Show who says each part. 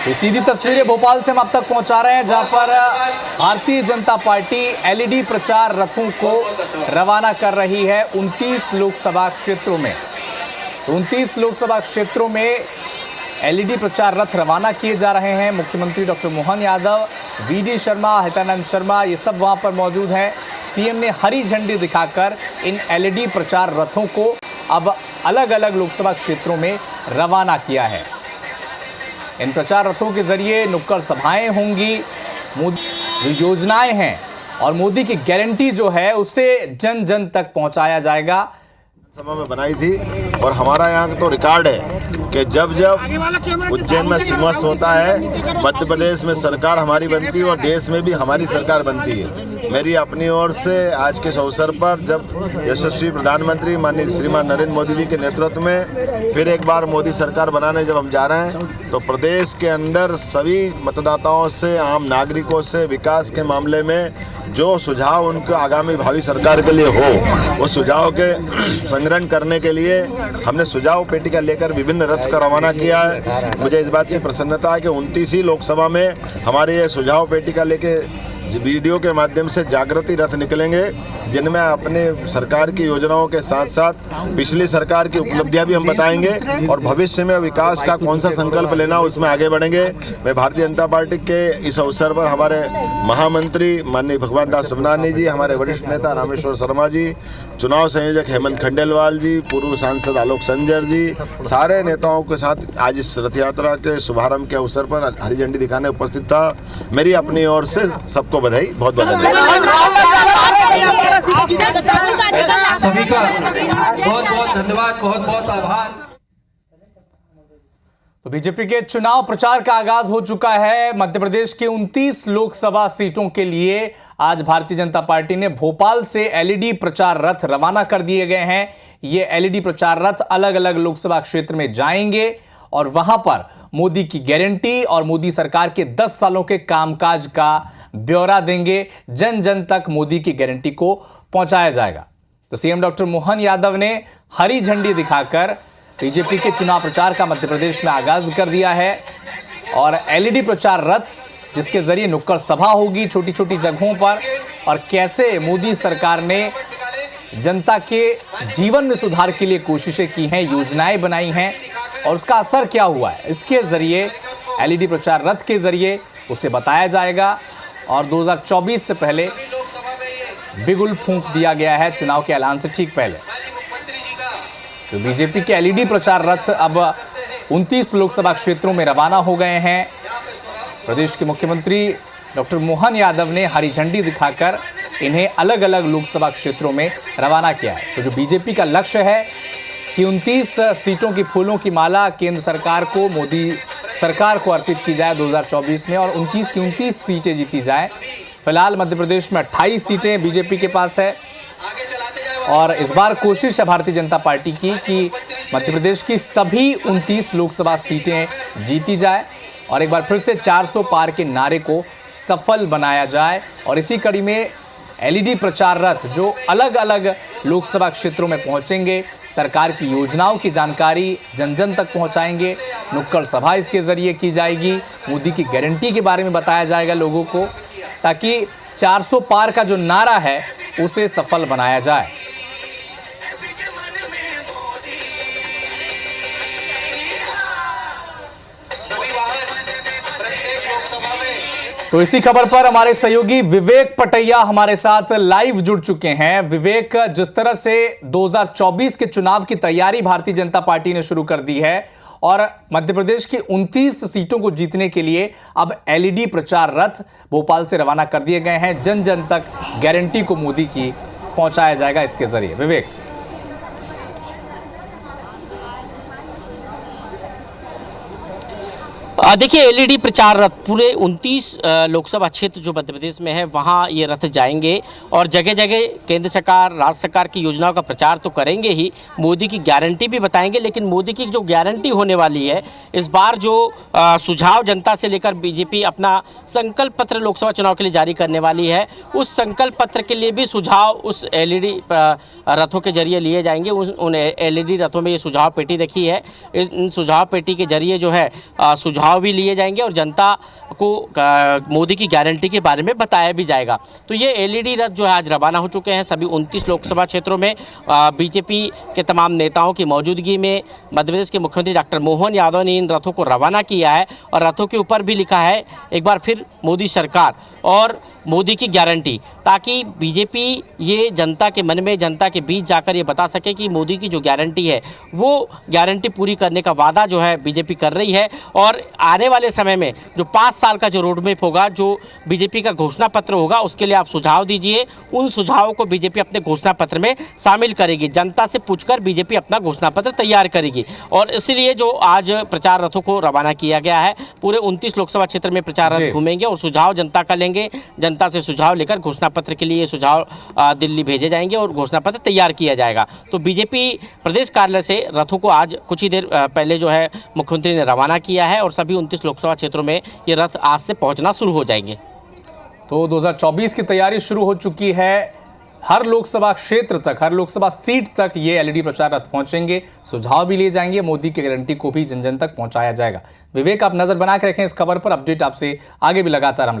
Speaker 1: ये सीधी तस्वीरें भोपाल से हम अब तक पहुंचा रहे हैं, जहां पर भारतीय जनता पार्टी एलईडी प्रचार रथों को रवाना कर रही है 29 लोकसभा क्षेत्रों में। 29 लोकसभा क्षेत्रों में एलईडी प्रचार रथ रवाना किए जा रहे हैं। मुख्यमंत्री डॉक्टर मोहन यादव, वीडी शर्मा, हितानंद शर्मा, ये सब वहां पर मौजूद हैं। सीएम ने हरी झंडी दिखाकर इन एलईडी प्रचार रथों को अब अलग अलग लोकसभा क्षेत्रों में रवाना किया है। इन प्रचार रथों के जरिए नुक्कड़ सभाएं होंगी, मोदी जो योजनाएं हैं और मोदी की गारंटी जो है उसे जन जन तक पहुंचाया जाएगा।
Speaker 2: सभा में बनाई थी और हमारा यहाँ का तो रिकॉर्ड है कि जब जब उज्जैन में सिंहस्थ होता है, मध्य प्रदेश में सरकार हमारी बनती है और देश में भी हमारी सरकार बनती है। मेरी अपनी ओर से आज के इस अवसर पर जब यशस्वी प्रधानमंत्री माननीय श्रीमान नरेंद्र मोदी जी के नेतृत्व में फिर एक बार मोदी सरकार बनाने जब हम जा रहे हैं, तो प्रदेश के अंदर सभी मतदाताओं से, आम नागरिकों से विकास के मामले में जो सुझाव उनको आगामी भावी सरकार के लिए हो, वो सुझाव के संग्रहण करने के लिए हमने सुझाव पेटिका लेकर विभिन्न रथ का रवाना किया है। मुझे इस बात की प्रसन्नता है कि 29 ही लोकसभा में हमारे ये सुझाव पेटिका लेके वीडियो के माध्यम से जागृति रथ निकलेंगे, जिनमें अपने सरकार की योजनाओं के साथ साथ पिछली सरकार की उपलब्धियां भी हम बताएंगे और भविष्य में विकास का कौन सा संकल्प लेना उसमें आगे बढ़ेंगे। मैं भारतीय जनता पार्टी के इस अवसर पर हमारे महामंत्री माननीय भगवान दास सबनानी जी, हमारे वरिष्ठ नेता रामेश्वर शर्मा जी, चुनाव संयोजक हेमंत खंडेलवाल जी, पूर्व सांसद आलोक संजर जी, सारे नेताओं के साथ आज इस रथ यात्रा के शुभारंभ के अवसर पर हरी झंडी दिखाने उपस्थित था। मेरी अपनी ओर से सबको बधाई, बहुत बहुत धन्यवाद।
Speaker 3: सभी का बहुत बहुत धन्यवाद, बहुत बहुत आभार।
Speaker 1: तो बीजेपी के चुनाव प्रचार का आगाज हो चुका है। मध्य प्रदेश के 29 लोकसभा सीटों के लिए आज भारतीय जनता पार्टी ने भोपाल से एलईडी प्रचार रथ रवाना कर दिए गए हैं। ये एलईडी प्रचार रथ अलग अलग लोकसभा क्षेत्र में जाएंगे और वहां पर मोदी की गारंटी और मोदी सरकार के 10 सालों के कामकाज का ब्यौरा देंगे। जन जन तक मोदी की गारंटी को पहुंचाया जाएगा। तो सीएम डॉक्टर मोहन यादव ने हरी झंडी दिखाकर बीजेपी के चुनाव प्रचार का मध्य प्रदेश में आगाज कर दिया है और एलईडी प्रचार रथ जिसके जरिए नुक्कड़ सभा होगी छोटी छोटी जगहों पर, और कैसे मोदी सरकार ने जनता के जीवन में सुधार के लिए कोशिशें की हैं, योजनाएं बनाई हैं और उसका असर क्या हुआ है, इसके जरिए एलईडी प्रचार रथ के जरिए उसे बताया जाएगा। और 2024 से पहले बिगुल फूंक दिया गया है चुनाव के ऐलान से ठीक पहले। तो बीजेपी के एलईडी प्रचार रथ अब 29 लोकसभा क्षेत्रों में रवाना हो गए हैं। प्रदेश के मुख्यमंत्री डॉक्टर मोहन यादव ने हरी झंडी दिखाकर इन्हें अलग अलग लोकसभा क्षेत्रों में रवाना किया है। तो जो बीजेपी का लक्ष्य है कि 29 सीटों की फूलों की माला केंद्र सरकार को, मोदी सरकार को अर्पित की जाए 2024 में और 29 की 29 सीटें जीती जाए। फिलहाल मध्य प्रदेश में 28 सीटें बीजेपी के पास है और इस बार कोशिश है भारतीय जनता पार्टी की कि मध्य प्रदेश की सभी 29 लोकसभा सीटें जीती जाए और एक बार फिर से 400 पार के नारे को सफल बनाया जाए। और इसी कड़ी में एलईडी प्रचार रथ जो अलग अलग लोकसभा क्षेत्रों में पहुंचेंगे, सरकार की योजनाओं की जानकारी जन जन तक पहुंचाएंगे, नुक्कड़ सभा इसके जरिए की जाएगी, मोदी की गारंटी के बारे में बताया जाएगा लोगों को, ताकि 400 पार का जो नारा है उसे सफल बनाया जाए। तो इसी खबर पर हमारे सहयोगी विवेक पटैया हमारे साथ लाइव जुड़ चुके हैं। विवेक, जिस तरह से 2024 के चुनाव की तैयारी भारतीय जनता पार्टी ने शुरू कर दी है और मध्य प्रदेश की 29 सीटों को जीतने के लिए अब एलईडी प्रचार रथ भोपाल से रवाना कर दिए गए हैं। जन जन तक गारंटी को मोदी की पहुंचाया जाएगा इसके जरिए। विवेक,
Speaker 4: देखिए, एलईडी प्रचार रथ पूरे 29 लोकसभा क्षेत्र जो मध्य प्रदेश में है वहाँ ये रथ जाएंगे और जगह जगह केंद्र सरकार, राज्य सरकार की योजनाओं का प्रचार तो करेंगे ही, मोदी की गारंटी भी बताएंगे। लेकिन मोदी की जो गारंटी होने वाली है, इस बार जो सुझाव जनता से लेकर बीजेपी अपना संकल्प पत्र लोकसभा चुनाव के लिए जारी करने वाली है, उस संकल्प पत्र के लिए भी सुझाव उस एलईडी रथों के जरिए लिए जाएंगे। उन एलईडी रथों में ये सुझाव पेटी रखी है। इन सुझाव पेटी के जरिए जो है सुझाव सुझाव भी लिए जाएंगे और जनता को मोदी की गारंटी के बारे में बताया भी जाएगा। तो ये एलईडी रथ जो है आज रवाना हो चुके हैं सभी 29 लोकसभा क्षेत्रों में। बीजेपी के तमाम नेताओं की मौजूदगी में मध्य प्रदेश के मुख्यमंत्री डॉक्टर मोहन यादव ने इन रथों को रवाना किया है और रथों के ऊपर भी लिखा है एक बार फिर मोदी सरकार और मोदी की गारंटी, ताकि बीजेपी ये जनता के मन में, जनता के बीच जाकर ये बता सके कि मोदी की जो गारंटी है वो गारंटी पूरी करने का वादा जो है बीजेपी कर रही है। और आने वाले समय में जो 5 साल का जो रोड मैप होगा, जो बीजेपी का घोषणा पत्र होगा, उसके लिए आप सुझाव दीजिए। उन सुझावों को बीजेपी अपने घोषणा पत्र में शामिल करेगी। जनता से पूछकर बीजेपी अपना घोषणा पत्र तैयार करेगी और इसलिए जो आज प्रचार रथों को रवाना किया गया है, पूरे 29 लोकसभा क्षेत्र में प्रचार रथ घूमेंगे और सुझाव जनता का लेंगे। जनता से सुझाव लेकर घोषणा पत्र के लिए सुझाव दिल्ली भेजे जाएंगे और घोषणा पत्र तैयार किया जाएगा। तो बीजेपी प्रदेश कार्यालय से रथों को आज कुछ ही देर पहले जो है मुख्यमंत्री ने रवाना किया है और सभी 29 लोकसभा क्षेत्रों में ये रथ आज से पहुंचना शुरू हो जाएंगे।
Speaker 1: तो 2024 की तैयारी शुरू हो चुकी है। हर लोकसभा क्षेत्र तक, हर लोकसभा सीट तक ये एलईडी प्रचार रथ पहुंचेंगे, सुझाव भी लिए जाएंगे, मोदी की गारंटी को भी जन जन तक पहुंचाया जाएगा। विवेक, आप नजर बना के रखें इस खबर पर। अपडेट आपसे आगे भी लगातार हम